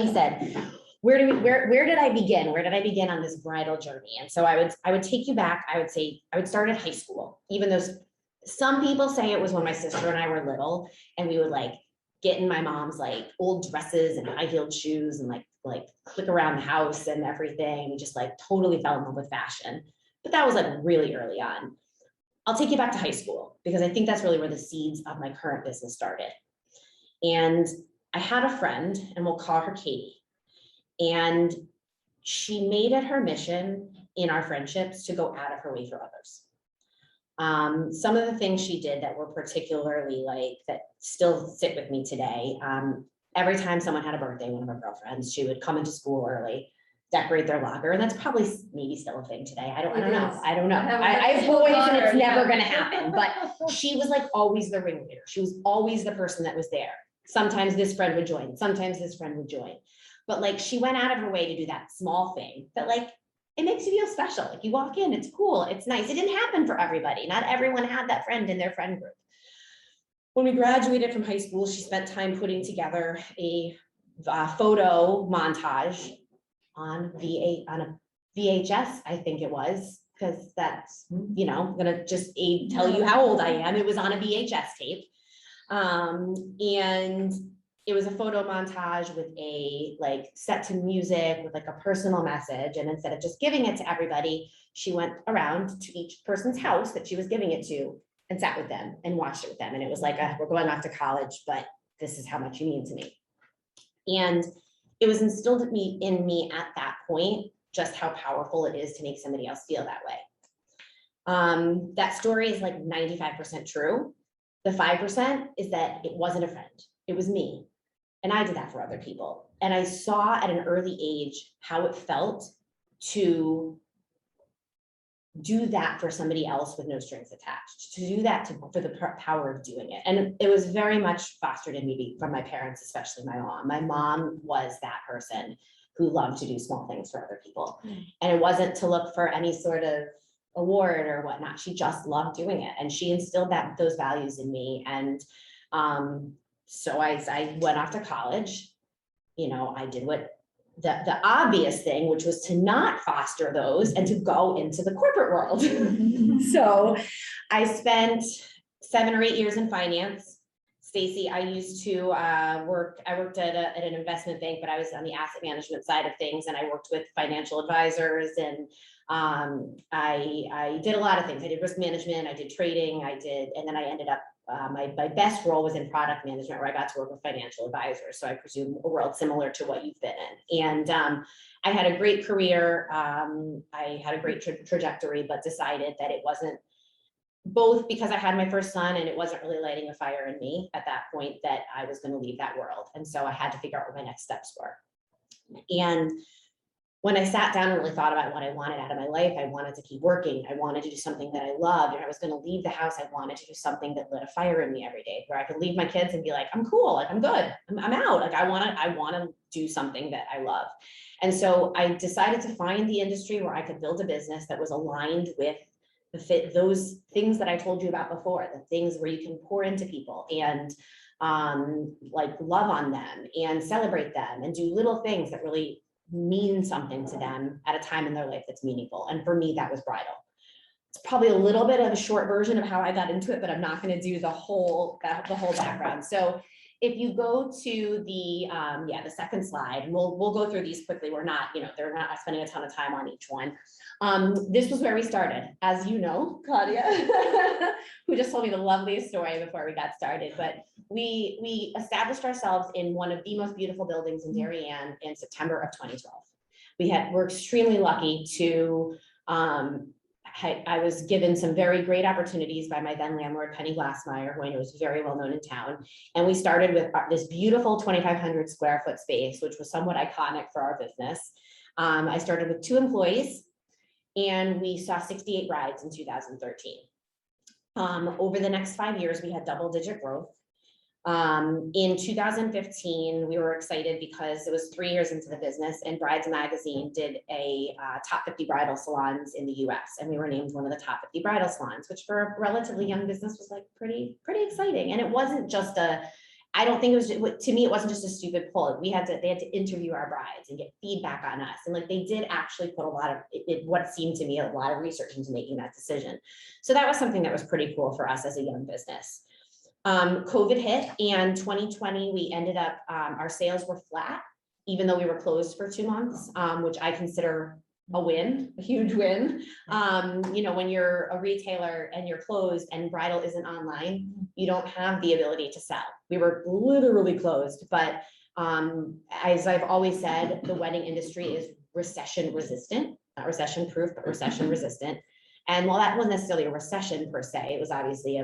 said, where did I begin? Where did I begin on this bridal journey? And so I would take you back. I would say I would start at high school, even though some people say it was when my sister and I were little, and we would like get in my mom's like old dresses and high heeled shoes and like click around the house and everything. We just like totally fell in love with fashion. But that was like really early on. I'll take you back to high school because I think that's really where the seeds of my current business started. And I had a friend, and we'll call her Katie. And she made it her mission in our friendships to go out of her way for others. Some of the things she did that were particularly like, that still sit with me today. Every time someone had a birthday, one of our girlfriends, she would come into school early, decorate their locker. And that's probably maybe still a thing today. I don't know. I have boys and it's never going to happen, but she was like always the ringleader. She was always the person that was there. Sometimes this friend would join, sometimes this friend would join. But like, she went out of her way to do that small thing that like, it makes you feel special. Like you walk in, it's cool, it's nice. It didn't happen for everybody. Not everyone had that friend in their friend group. When we graduated from high school, she spent time putting together a photo montage on a VHS, I think it was, because that's, you know, I'm gonna just tell you how old I am. It was on a VHS tape. And it was a photo montage with a like set to music with like a personal message. And instead of just giving it to everybody, she went around to each person's house that she was giving it to and sat with them and watched it with them. And it was like, we're going off to college, but this is how much you mean to me. And it was instilled in me at that point, just how powerful it is to make somebody else feel that way. That story is like 95% true. The 5% is that it wasn't a friend, it was me. And I did that for other people. And I saw at an early age how it felt to do that for somebody else with no strings attached, to do that for the power of doing it. And it was very much fostered in me from my parents, especially my mom. My mom was that person who loved to do small things for other people. And it wasn't to look for any sort of award or whatnot. She just loved doing it. And she instilled those values in me. And so I went off to college. You know, I did what the obvious thing, which was to not foster those and to go into the corporate world. So I spent 7 or 8 years in finance. Stacy, I used to I worked at an investment bank, but I was on the asset management side of things, and I worked with financial advisors, and I did a lot of things. I did risk management, I did trading, and then I ended up, my best role was in product management, where I got to work with financial advisors. So I presume a world similar to what you've been in. And I had a great career. I had a great trajectory, but decided that it wasn't, both because I had my first son and it wasn't really lighting a fire in me at that point, that I was going to leave that world. And so I had to figure out what my next steps were. And when I sat down and really thought about what I wanted out of my life, I wanted to keep working. I wanted to do something that I loved. And I was going to leave the house. I wanted to do something that lit a fire in me every day, where I could leave my kids and be like, I'm cool. Like, I'm good. I'm out. Like, I want to do something that I love. And so I decided to find the industry where I could build a business that was aligned with those things that I told you about before, the things where you can pour into people and like love on them and celebrate them and do little things that really mean something to them at a time in their life that's meaningful. And for me, that was Bridal. It's probably a little bit of a short version of how I got into it, but I'm not going to do the whole background. So if you go to the second slide, and we'll go through these quickly. We're not, they're not spending a ton of time on each one. This was where we started, as you know, Claudia, who just told me the loveliest story before we got started. But we established ourselves in one of the most beautiful buildings in Darien in September of 2012. We're extremely lucky to, I was given some very great opportunities by my then landlord, Penny Glassmeyer, who I know is very well known in town. And we started with this beautiful 2,500 square foot space, which was somewhat iconic for our business. I started with 2 employees, and we saw 68 brides in 2013. Over the next 5 years, we had double-digit growth. In 2015, we were excited because it was 3 years into the business, and Brides Magazine did a top 50 bridal salons in the US. And we were named one of the top 50 bridal salons, which for a relatively young business was like pretty exciting. And it wasn't just I don't think it was, to me, it wasn't just a stupid poll. They had to interview our brides and get feedback on us. And like, they did actually put a lot of what seemed to me a lot of research into making that decision. So that was something that was pretty cool for us as a young business. COVID hit, and 2020, we ended up, our sales were flat, even though we were closed for 2 months, which I consider a win, a huge win. You know, when you're a retailer and you're closed and Bridal isn't online, you don't have the ability to sell. We were literally closed, but as I've always said, the wedding industry is recession resistant, not recession proof, but recession resistant. And while that wasn't necessarily a recession per se, it was obviously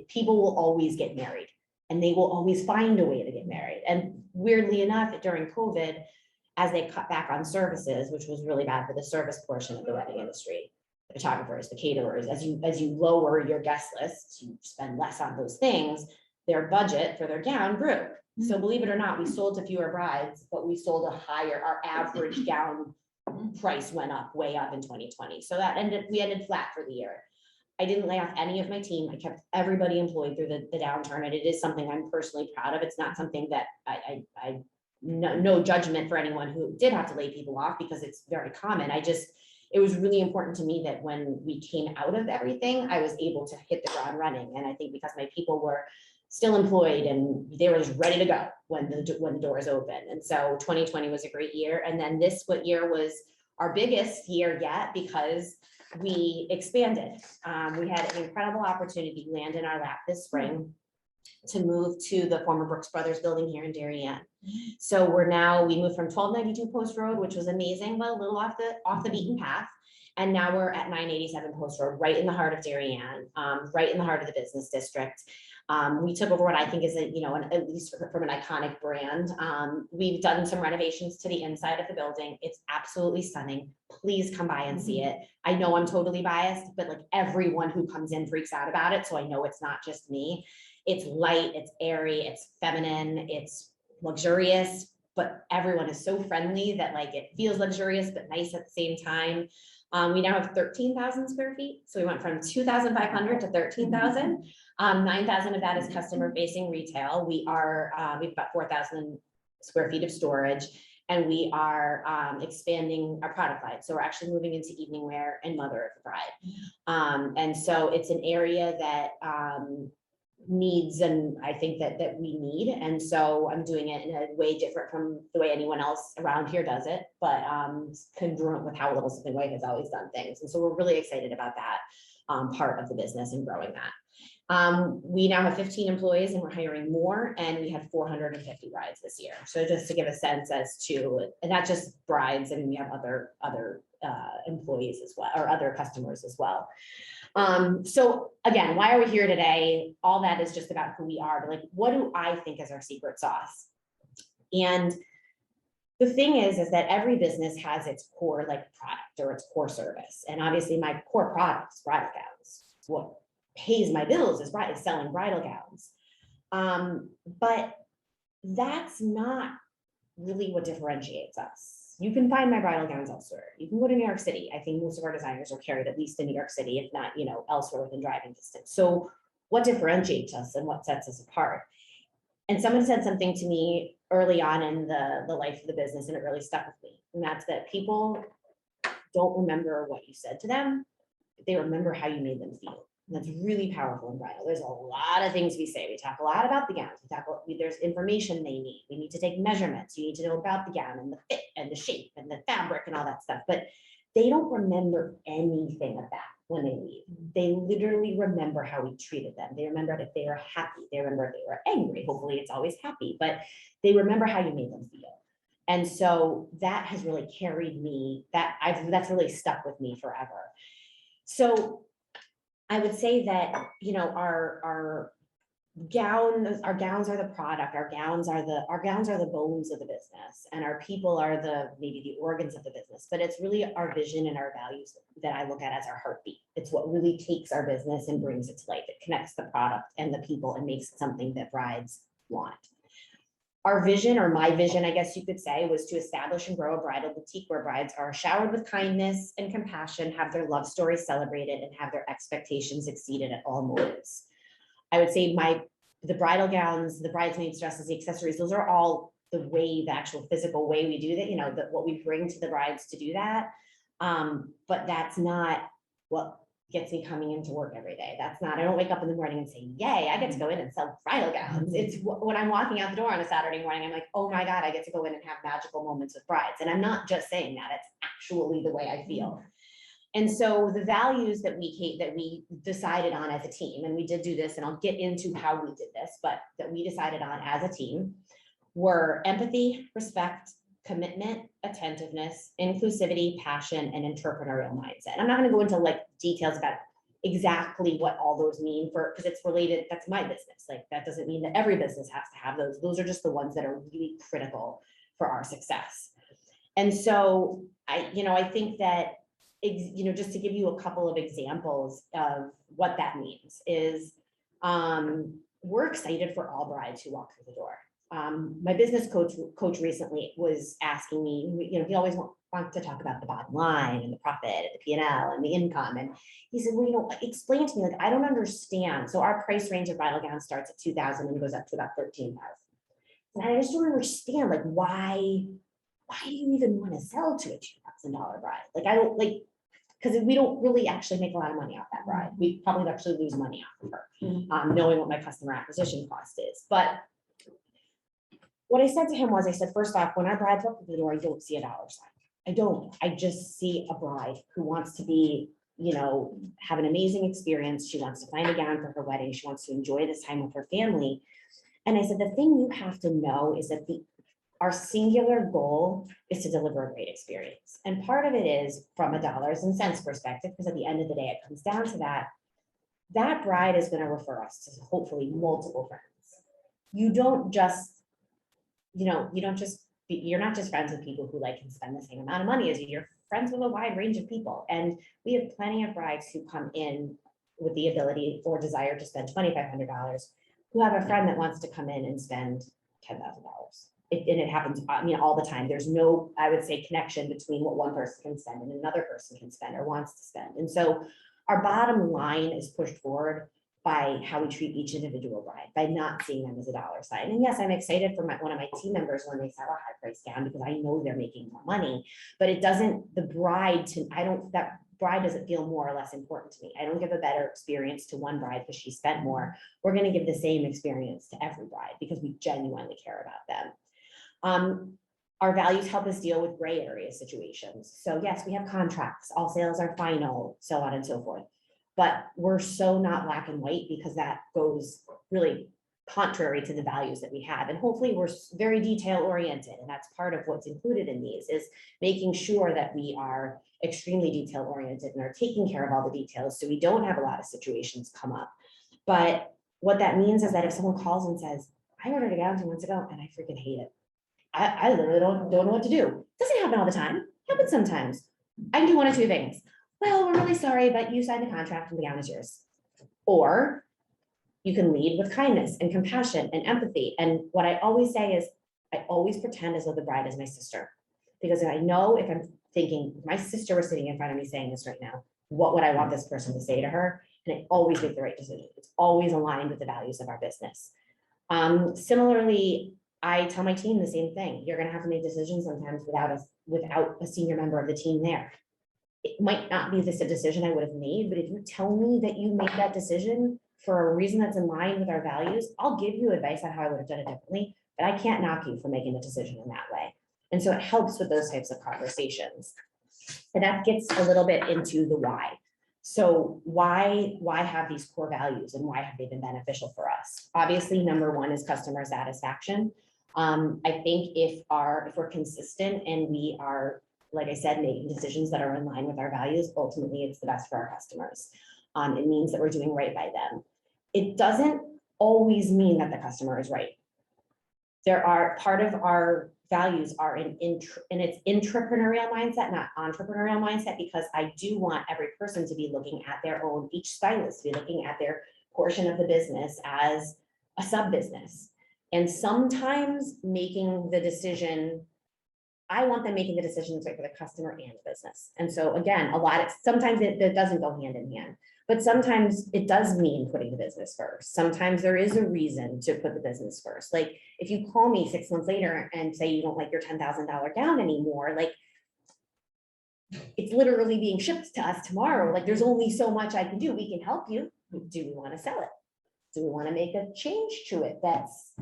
people will always get married, and they will always find a way to get married. And weirdly enough, during COVID, as they cut back on services, which was really bad for the service portion of the wedding industry, the photographers, the caterers, as you lower your guest lists, you spend less on those things, their budget for their gown grew. So believe it or not, we sold to fewer brides, but we sold our average gown price went up, way up in 2020. So we ended flat for the year. I didn't lay off any of my team. I kept everybody employed through the downturn, and it is something I'm personally proud of. It's not something that no judgment for anyone who did have to lay people off, because it's very common. It was really important to me that when we came out of everything, I was able to hit the ground running. And I think because my people were still employed and they were just ready to go when the doors open. And so 2020 was a great year. And then what year was our biggest year yet, because we expanded. We had an incredible opportunity land in our lap this spring to move to the former Brooks Brothers building here in Darien. So we moved from 1292 Post Road, which was amazing, but a little off the beaten path. And now we're at 987 Post Road, right in the heart of Darien, right in the heart of the business district. We took over what I think is at least from an iconic brand. We've done some renovations to the inside of the building. It's absolutely stunning. Please come by and see it. I know I'm totally biased, but like everyone who comes in freaks out about it. So I know it's not just me. It's light, it's airy, it's feminine, it's luxurious, but everyone is so friendly that like it feels luxurious, but nice at the same time. We now have 13,000 square feet. So we went from 2,500 to 13,000. 9,000 of that is customer facing retail. We've got 4,000 square feet of storage, and we are expanding our product line. So we're actually moving into evening wear and mother of the bride. And so it's an area that needs, and I think that we need. And so I'm doing it in a way different from the way anyone else around here does it, but congruent with how Little Sipping White has always done things. And so we're really excited about that part of the business and growing that. We now have 15 employees, and we're hiring more, and we had 450 brides this year. So just to give a sense as to, and not just brides, I mean, we have other employees as well, or other customers as well. So again, why are we here today? All that is just about who we are, but like, what do I think is our secret sauce? And the thing is that every business has its core like product or its core service. And obviously my core product is bridal gowns. What pays my bills is selling bridal gowns. But that's not really what differentiates us. You can find my bridal gowns elsewhere. You can go to New York City. I think most of our designers are carried at least in New York City, if not, elsewhere within driving distance. So what differentiates us and what sets us apart? And someone said something to me early on in the life of the business, and it really stuck with me. And that's that people don't remember what you said to them, but they remember how you made them feel. And that's really powerful in bridal. There's a lot of things we say. We talk a lot about the gowns. There's information they need. We need to take measurements. You need to know about the gown and the fit and the shape and the fabric and all that stuff. But they don't remember anything of that when they leave. They literally remember how we treated them. They remember if they were happy. They remember if they were angry. Hopefully it's always happy, but they remember how you made them feel. And so that has really carried me, that's really stuck with me forever. So I would say that, our gowns are the product. Our gowns are the bones of the business, and our people are maybe the organs of the business, but it's really our vision and our values that I look at as our heartbeat. It's what really takes our business and brings it to life. It connects the product and the people and makes it something that brides want. Our vision, or my vision, I guess you could say, was to establish and grow a bridal boutique where brides are showered with kindness and compassion, have their love stories celebrated, and have their expectations exceeded at all moments. I would say my the bridal gowns, the bridesmaids dresses, the accessories, those are all the way, the actual physical way we do that, you know, what we bring to the brides to do that. But that's not what gets me coming into work every day. That's not, I don't wake up in the morning and say, yay, I get to go in and sell bridal gowns. It's when I'm walking out the door on a Saturday morning, I'm like, oh my God, I get to go in and have magical moments with brides. And I'm not just saying that, it's actually the way I feel. And so the values that we decided on as a team, and we did do this, and I'll get into how we did this, but that we decided on as a team were empathy, respect, commitment, attentiveness, inclusivity, passion, and entrepreneurial mindset. I'm not going to go into like details about exactly what all those mean because it's related. That's my business. Like that doesn't mean that every business has to have those. Those are just the ones that are really critical for our success. And so I think that, just to give you a couple of examples of what that means is we're excited for all brides who walk through the door. My business coach recently was asking me, he always wants to talk about the bottom line and the profit and the P&L and the income. And he said, well, explain to me, like, I don't understand. So our price range of bridal gowns starts at $2,000 and goes up to about $13,000. And I just don't understand, like, why do you even want to sell to a $2,000 bride? Like, I don't because we don't really actually make a lot of money off that bride. We probably actually lose money off of her, knowing what my customer acquisition cost is. But what I said to him was, I said, first off, when our brides walk through the door, I don't see a dollar sign. I don't. I just see a bride who wants to be, have an amazing experience. She wants to find a gown for her wedding. She wants to enjoy this time with her family. And I said, the thing you have to know is that our singular goal is to deliver a great experience. And part of it is from a dollars and cents perspective, because at the end of the day, it comes down to that bride is going to refer us to hopefully multiple friends. You're not just friends with people who can spend the same amount of money as you. You're friends with a wide range of people. And we have plenty of brides who come in with the ability or desire to spend $2,500 who have a friend that wants to come in and spend $10,000. And it happens, all the time. There's no, I would say, connection between what one person can spend and another person can spend or wants to spend. And so our bottom line is pushed forward by how we treat each individual bride, by not seeing them as a dollar sign. And yes, I'm excited for one of my team members when they sell a high price gown because I know they're making more money, but it doesn't, that bride doesn't feel more or less important to me. I don't give a better experience to one bride because she spent more. We're going to give the same experience to every bride because we genuinely care about them. Our values help us deal with gray area situations. So yes, we have contracts, all sales are final, so on and so forth. But we're so not black and white because that goes really contrary to the values that we have. And hopefully we're very detail oriented. And that's part of what's included in these is making sure that we are extremely detail oriented and are taking care of all the details so we don't have a lot of situations come up. But what that means is that if someone calls and says, I ordered a gown 2 months ago and I freaking hate it. I literally don't know what to do. It doesn't happen all the time. It happens sometimes. I can do one of two things. Well, we're really sorry, but you signed a contract and the gown is yours. Or you can lead with kindness and compassion and empathy. And what I always say is I always pretend as though the bride is my sister. Because I know if I'm thinking, if my sister was sitting in front of me saying this right now, what would I want this person to say to her? And I always make the right decision. It's always aligned with the values of our business. Similarly, I tell my team the same thing. You're going to have to make decisions sometimes without a senior member of the team there. It might not be this a decision I would have made, but if you tell me that you made that decision for a reason that's in line with our values, I'll give you advice on how I would have done it differently, but I can't knock you for making a decision in that way. And so it helps with those types of conversations. And that gets a little bit into the why. So why have these core values and why have they been beneficial for us? Obviously, number one is customer satisfaction. I think if we're consistent and we are, like I said, making decisions that are in line with our values, ultimately it's the best for our customers. It means that we're doing right by them. It doesn't always mean that the customer is right. Part of our values are in its intrapreneurial mindset, not entrepreneurial mindset, because I do want every person to be looking at each stylist to be looking at their portion of the business as a sub business. And sometimes making the decision, I want them making the decisions right for the customer and the business. And so again, sometimes it doesn't go hand in hand. But sometimes it does mean putting the business first. Sometimes there is a reason to put the business first. Like if you call me 6 months later and say you don't like your $10,000 gown anymore, like it's literally being shipped to us tomorrow. Like there's only so much I can do. We can help you. Do we want to sell it? Do we want to make a change to it that's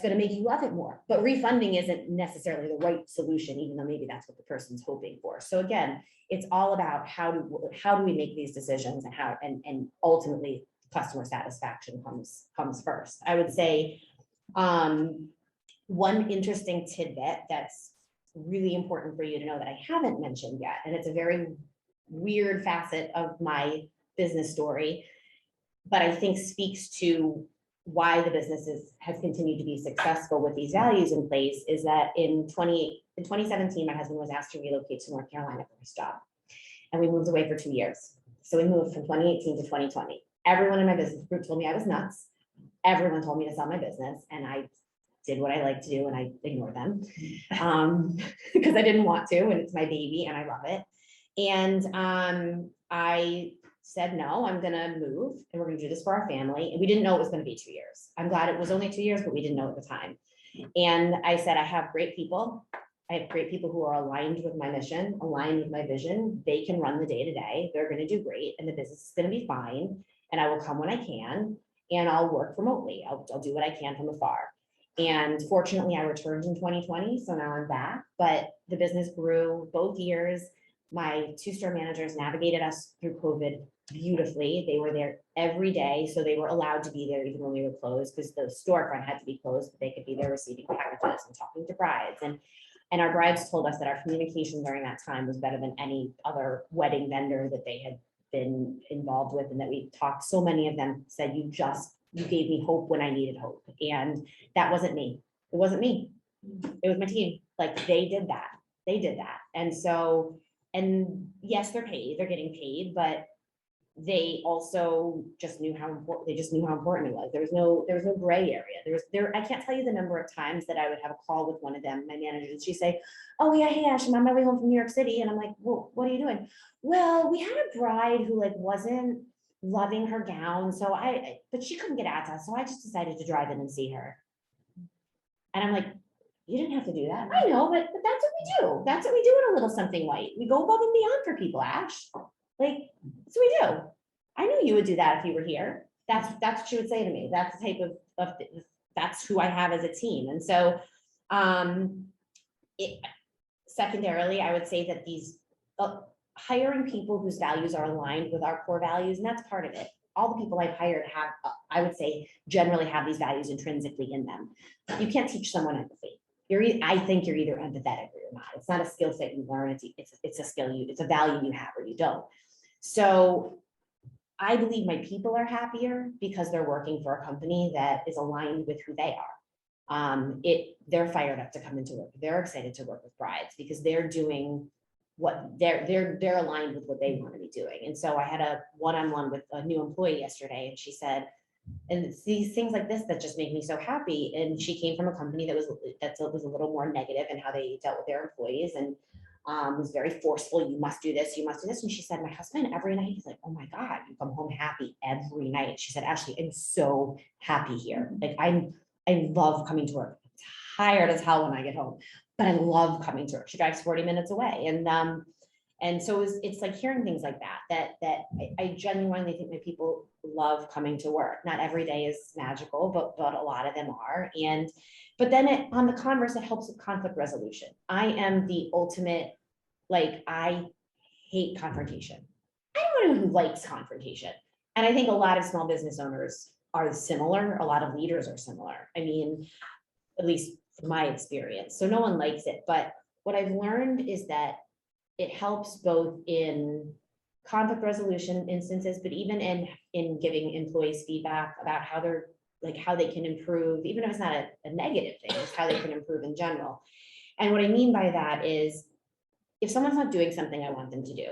going to make you love it more? But refunding isn't necessarily the right solution, even though maybe that's what the person's hoping for. So again, it's all about how do we make these decisions, and ultimately customer satisfaction comes first. I would say one interesting tidbit that's really important for you to know that I haven't mentioned yet, and it's a very weird facet of my business story, but I think speaks to why the business has continued to be successful with these values in place, is that in 2017, my husband was asked to relocate to North Carolina for his job. And we moved away for 2 years. So we moved from 2018 to 2020. Everyone in my business group told me I was nuts. Everyone told me to sell my business, and I did what I like to do, and I ignored them because I didn't want to, and it's my baby and I love it. And I said, no, I'm gonna move and we're gonna do this for our family. And we didn't know it was gonna be 2 years. I'm glad it was only 2 years, but we didn't know at the time. And I said, I have great people. I have great people who are aligned with my mission, aligned with my vision. They can run the day to day. They're gonna do great, and the business is gonna be fine. And I will come when I can, and I'll work remotely. I'll do what I can from afar. And fortunately, I returned in 2020, so now I'm back. But the business grew both years. My 2 store managers navigated us through COVID beautifully. They were there every day, so they were allowed to be there even when we were closed, because the storefront had to be closed, but they could be there receiving packages and talking to brides. And our brides told us that our communication during that time was better than any other wedding vendor that they had been involved with, and that we talked. So many of them said, you gave me hope when I needed hope. And that wasn't me. It wasn't me. It was my team. Like they did that. And so, and yes, they're getting paid, but they also just knew how important, it was. There was no gray area. I can't tell you the number of times that I would have a call with one of them, my manager, and she'd say, oh yeah, hey Ash, I'm on my way home from New York City. And I'm like, well, what are you doing? Well, we had a bride who like wasn't loving her gown. But she couldn't get out to us. So I just decided to drive in and see her. And I'm like, you didn't have to do that. I know, but that's what we do. That's what we do in A Little Something White. We go above and beyond for people, Ash. Like, that's what we do. I knew you would do that if you were here. That's what she would say to me. That's the type of that's who I have as a team. And so secondarily, I would say that these hiring people whose values are aligned with our core values, and that's part of it. All the people I've hired have, I would say, generally have these values intrinsically in them. You can't teach someone empathy. I think you're either empathetic or you're not. It's not a skill set you learn. It's a skill it's a value you have or you don't. So I believe my people are happier because they're working for a company that is aligned with who they are. They're fired up to come into work. They're excited to work with brides because they're doing what they're aligned with what they want to be doing. And so I had a one-on-one with a new employee yesterday, and she said, and it's these things like this that just make me so happy. And she came from a company that was a little more negative in how they dealt with their employees, and was very forceful. You must do this, you must do this. And she said, my husband every night, he's like, oh my God, you come home happy every night. She said, Ashley, I'm so happy here. Like I love coming to work. I'm tired as hell when I get home, but I love coming to work. She drives 40 minutes away. And so it's like hearing things like that I genuinely think that people love coming to work. Not every day is magical, but a lot of them are. But then on the converse, it helps with conflict resolution. I am the ultimate, like, I hate confrontation. I'm one who likes confrontation. And I think a lot of small business owners are similar. A lot of leaders are similar. I mean, at least from my experience. So no one likes it. But what I've learned is that it helps both in conflict resolution instances, but even in giving employees feedback about how they can improve, even if it's not a negative thing, it's how they can improve in general. And what I mean by that is, if someone's not doing something I want them to do,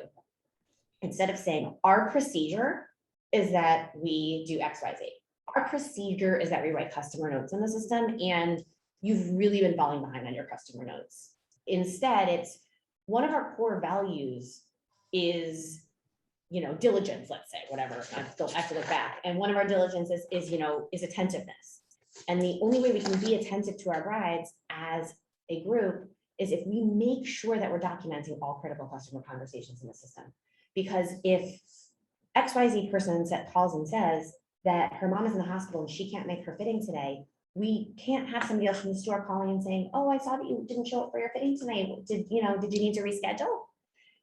instead of saying, our procedure is that we do X, Y, Z. Our procedure is that we write customer notes in the system, and you've really been falling behind on your customer notes. Instead, it's one of our core values is diligence, let's say, whatever, I have to look back. And one of our diligences is attentiveness. And the only way we can be attentive to our brides as a group is if we make sure that we're documenting all critical customer conversations in the system. Because if XYZ person calls and says that her mom is in the hospital and she can't make her fitting today, we can't have somebody else from the store calling and saying, oh, I saw that you didn't show up for your fitting tonight. Did you need to reschedule?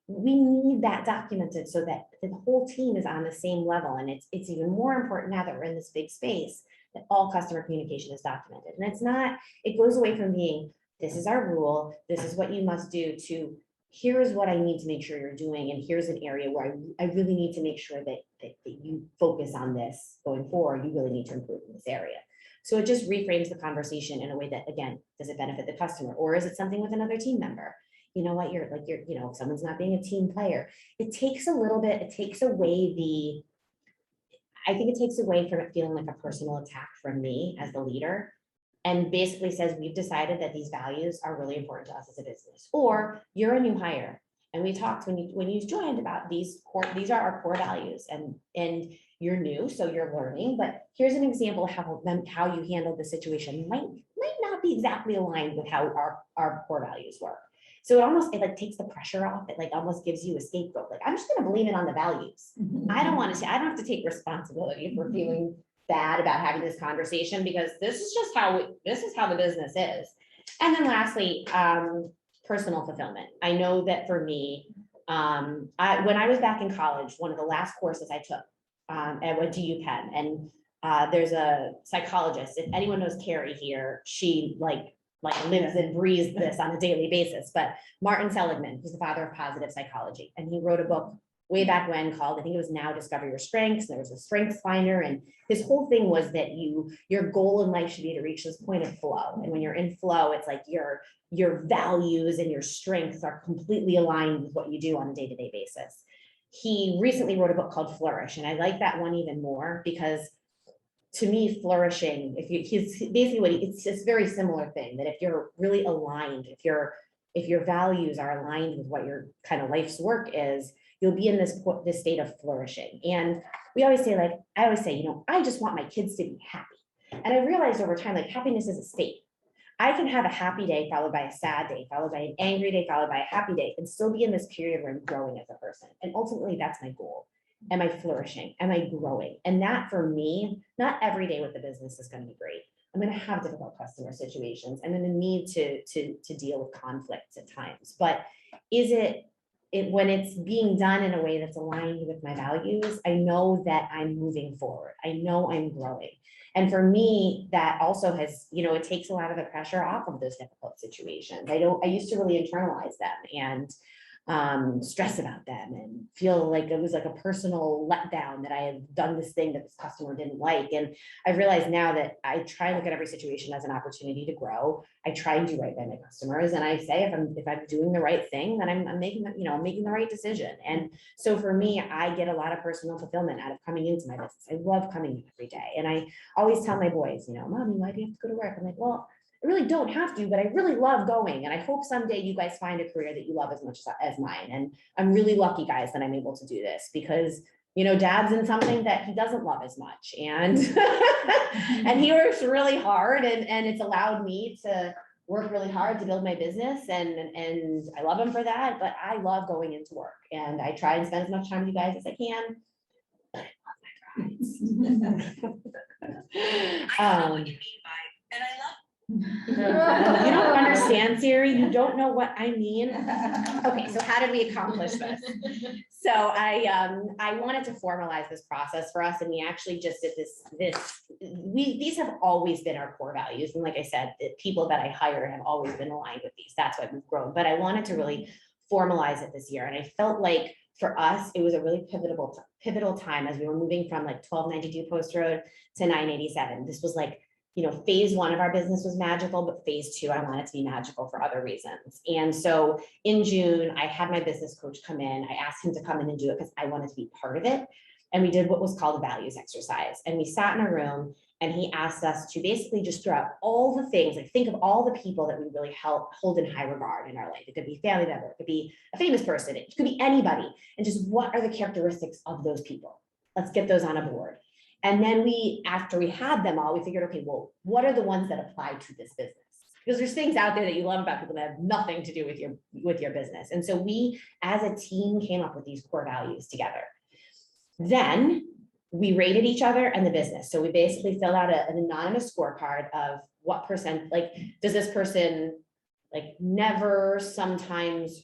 We need that documented so that the whole team is on the same level. And it's even more important now that we're in this big space that all customer communication is documented. And it goes away from being, this is our rule, this is what you must do, to here's what I need to make sure you're doing. And here's an area where I really need to make sure that you focus on this going forward. You really need to improve in this area. So it just reframes the conversation in a way that, again, does it benefit the customer, or is it something with another team member? You know what, if someone's not being a team player, it takes away I think it takes away from it feeling like a personal attack from me as the leader, and basically says, we've decided that these values are really important to us as a business. Or you're a new hire, and we talked when you joined about these are our core values, and you're new, so you're learning, but here's an example of how you handled the situation might not be exactly aligned with how our core values work. So it takes the pressure off. It almost gives you a scapegoat. I'm just going to blame it on the values. I don't have to take responsibility for feeling bad about having this conversation, because this is how the business is. And then lastly, personal fulfillment. I know that for me, when I was back in college, one of the last courses I took, I went to UPenn, and there's a psychologist. If anyone knows Carrie here, she lives and breathes this on a daily basis. But Martin Seligman, who's the father of positive psychology, and he wrote a book way back when called, I think it was Now Discover Your Strengths. There was a strengths finder, and his whole thing was that your goal in life should be to reach this point of flow. And when you're in flow, it's like your values and your strengths are completely aligned with what you do on a day-to-day basis. He recently wrote a book called Flourish, and I like that one even more, because to me, flourishing, it's a very similar thing, that if you're really aligned, if your values are aligned with what your kind of life's work is, you'll be in this state of flourishing. And I always say, I just want my kids to be happy. And I realized over time, happiness is a state. I can have a happy day followed by a sad day, followed by an angry day, followed by a happy day, and still be in this period where I'm growing as a person. And ultimately, that's my goal. Am I flourishing? Am I growing? And that, for me, not every day with the business is going to be great. I'm going to have difficult customer situations. I'm going to need to deal with conflicts at times. But when it's being done in a way that's aligned with my values, I know that I'm moving forward. I know I'm growing. And for me, that also has, it takes a lot of the pressure off of those difficult situations. I used to really internalize them and stress about them and feel like it was like a personal letdown that I had done this thing that this customer didn't like. And I've realized now that I try and look at every situation as an opportunity to grow. I try and do right by my customers. And I say, if I'm doing the right thing, then I'm making the right decision. And so for me, I get a lot of personal fulfillment out of coming into my business. I love coming in every day. And I always tell my boys, Mommy, why do you have to go to work? I'm like, well, I really don't have to, but I really love going. And I hope someday you guys find a career that you love as much as mine. And I'm really lucky, guys, that I'm able to do this, because, Dad's in something that he doesn't love as much. And, and he works really hard, and it's allowed me to work really hard to build my business. And I love him for that, but I love going into work, and I try and spend as much time with you guys as I can. But I love my brides. I know what you mean by, and I love. You don't understand, Siri. You don't know what I mean. Okay, so how did we accomplish this? So I wanted to formalize this process for us, and we actually just did these have always been our core values. And like I said, the people that I hire have always been aligned with these. That's why we've grown. But I wanted to really formalize it this year. And I felt like for us, it was a really pivotal time as we were moving from 1292 Post Road to 987. This was phase one of our business was magical, but phase two, I wanted to be magical for other reasons. And so in June, I had my business coach come in. I asked him to come in and do it because I wanted to be part of it. And we did what was called a values exercise. And we sat in a room And he asked us to basically just throw out all the things, like think of all the people that we really hold in high regard in our life. It could be a family member, it could be a famous person, it could be anybody. And just what are the characteristics of those people? Let's get those on a board. And then after we had them all, we figured, okay, well, what are the ones that apply to this business? Because there's things out there that you love about people that have nothing to do with your business. And so we, as a team, came up with these core values together. Then we rated each other and the business. So we basically filled out an anonymous scorecard of what percent, like, does this person like never, sometimes,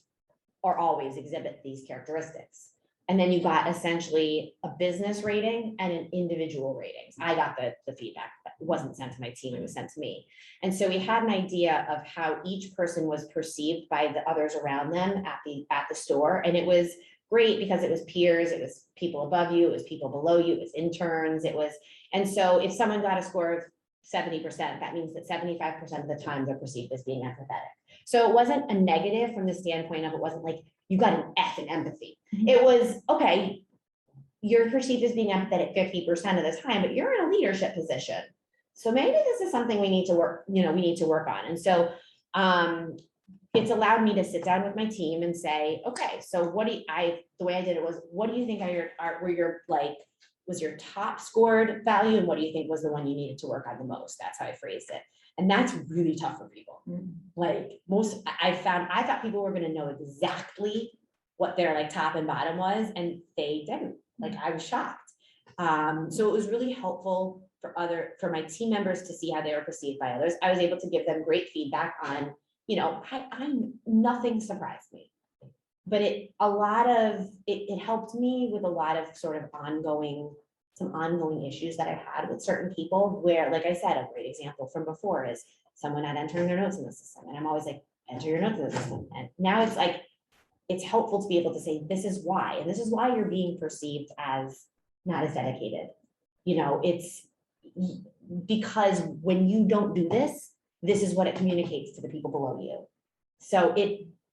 or always exhibit these characteristics? And then you got essentially a business rating and an individual rating. I got the feedback. It wasn't sent to my team, it was sent to me. And so we had an idea of how each person was perceived by the others around them at the store. And it was great because it was peers, it was people above you, it was people below you, it was interns, and so if someone got a score of 70%, that means that 75% of the time they're perceived as being empathetic. So it wasn't a negative from the standpoint of, it wasn't like you got an F in empathy. It was, okay, you're perceived as being empathetic 50% of the time, but you're in a leadership position. So maybe this is something we need to work on. And so it's allowed me to sit down with my team and say, okay, so the way I did it was, what do you think was your top scored value? And what do you think was the one you needed to work on the most? That's how I phrased it. And that's really tough for people. Like I thought people were going to know exactly what their like top and bottom was, and they didn't. Like, I was shocked. So it was really helpful for my team members to see how they were perceived by others. I was able to give them great feedback on, nothing surprised me, but it helped me with a lot of sort of some ongoing issues that I've had with certain people where, like I said, a great example from before is someone not entering their notes in the system. And I'm always like, enter your notes in the system. And now it's like, it's helpful to be able to say, this is why, and this is why you're being perceived as not as dedicated. It's because when you don't do this, this is what it communicates to the people below you. So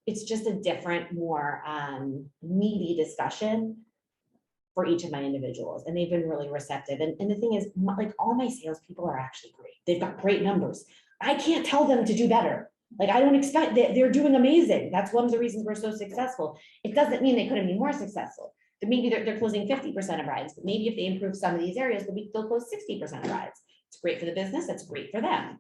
it's just a different, more meaty discussion for each of my individuals. And they've been really receptive. And the thing is, like, all my salespeople are actually great. They've got great numbers. I can't tell them to do better. Like, I don't expect that they're doing amazing. That's one of the reasons we're so successful. It doesn't mean they couldn't be more successful. But maybe they're closing 50% of rides, but maybe if they improve some of these areas, they'll close 60% of rides. It's great for the business. It's great for them.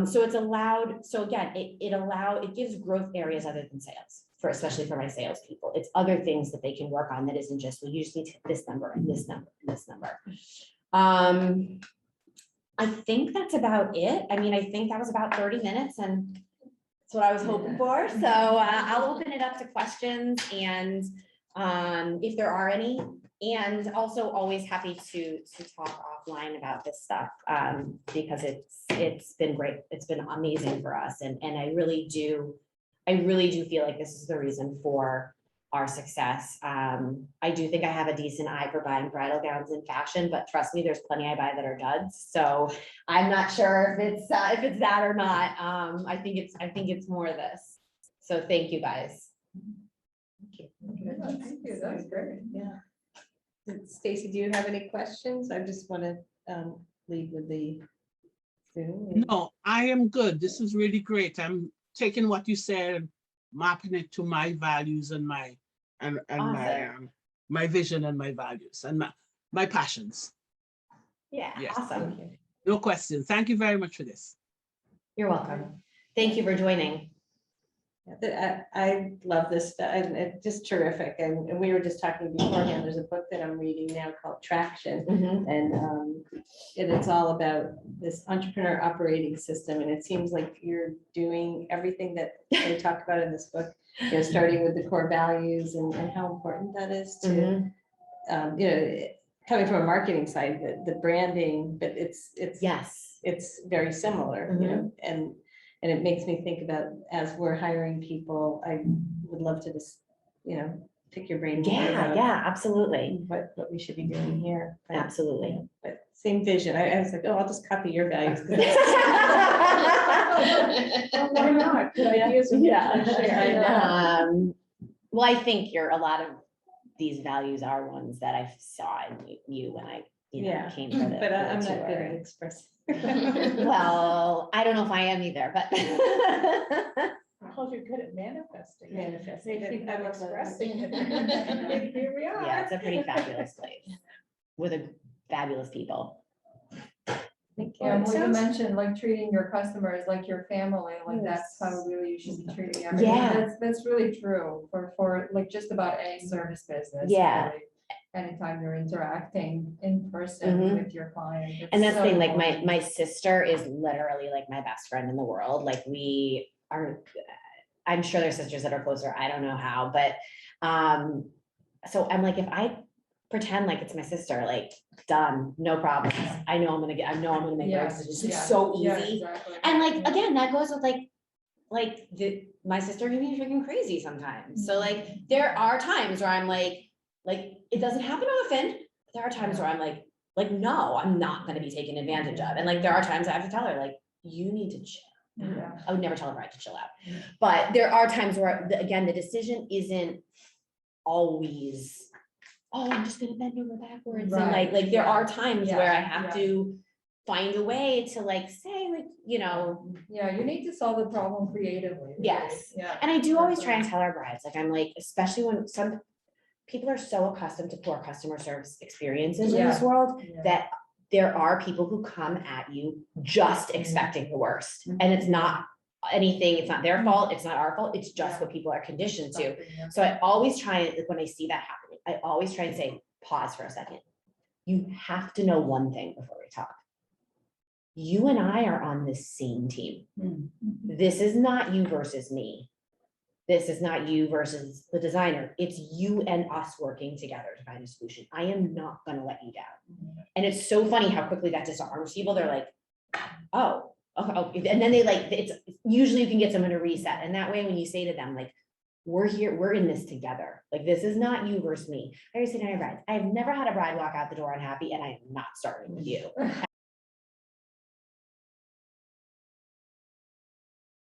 So it's allowed. So again, it gives growth areas other than sales, especially for my salespeople. It's other things that they can work on that isn't just, well, you just need to hit this number and this number and this number. I think that's about it. I mean, I think that was about 30 minutes, and that's what I was hoping for. So I'll open it up to questions, and if there are any, and also always happy to talk offline about this stuff, because it's been great. It's been amazing for us. And I really do feel like this is the reason for our success. I do think I have a decent eye for buying bridal gowns in fashion, but trust me, there's plenty I buy that are duds. So I'm not sure if it's that or not. I think it's more of this. So thank you guys. Thank you. That was great. Yeah. Stacy, do you have any questions? I just want to lead with the Zoom. No, I am good. This is really great. I'm taking what you said, mapping it to my values and my Awesome. my vision and my values and my passions. Yeah, Yes. awesome. No question. Thank you very much for this. You're welcome. Thank you for joining. I love this stuff, and it's just terrific. And we were just talking beforehand, there's a book that I'm reading now called Traction. And it's all about this entrepreneur operating system. And it seems like you're doing everything that they talk about in this book, starting with the core values and how important that is to, coming from a marketing side, the branding, but it's Yes. it's very similar, and it makes me think about, as we're hiring people, I would love to just, pick your brain. Yeah, absolutely. What we should be doing here. But, Absolutely. But same vision. I was like, oh, I'll just copy your values. Well, why not? Good ideas. Well, I think a lot of these values are ones that I saw in you when I you know, Yeah, came for the. but I'm for the not good at tour. expressing. Well, I don't know if I am either, but. Well, you're good at manifesting. Manifesting. They think I I'm love that. expressing it. And here we are. Yeah, it's a pretty fabulous place with a fabulous people. Thank Yeah, you. well, you mentioned like treating your customers like your family, like that's how really you should be treating everyone. Yeah. That's really true for like just about any service business. Yeah. really. Anytime you're interacting in person Mhm. with your client. it's And that's the so thing, like important. my sister is literally like my best friend in the world. Like we are, I'm sure there's sisters that are closer. I don't know how, but so I'm like, if I pretend like it's my sister, like done, no problems. I know I'm gonna make the right Yes, decisions. It's yeah, so yeah, easy. exactly. And like, Yeah. again, that goes with like my sister can be freaking crazy sometimes. So like, there are times where I'm like it doesn't happen often. There are times where I'm like, no, I'm not gonna be taken advantage of. And like, there are times I have to tell her, like, you need to chill. Yeah. I would never tell a bride to chill out. But there are times where, again, the decision isn't always, oh, I'm just gonna bend over backwards. And Right, like there yeah. are times Yeah, where I have yeah. to find a way to like say, like, you know, Yeah, you need to solve the problem creatively. really. Yes. Yeah. and I do always try and tell our brides, like, I'm like, especially when some people are so accustomed to poor customer service experiences in this Yeah. world, Yeah. that there are people who come at you just expecting the worst. Mhm. And it's not anything, it's not their fault, it's not our fault, it's just Yeah. what people are conditioned to. Exactly, yeah. So I always try, and when I see that happening, I always try and say, pause for a second. You have to know one thing before we talk. You and I are on the same team. Mhm. This is not you versus me. This is not you versus the designer. It's you and us working together to find a solution. I am not gonna let you down. And it's so funny how quickly that disarms people. They're like, oh, okay. And then they like, it's usually you can get someone to reset. And that way, when you say to them, like, we're here, we're in this together. Like, this is not you versus me. I always say to my brides, I've never had a bride walk out the door unhappy, and I am not starting with you.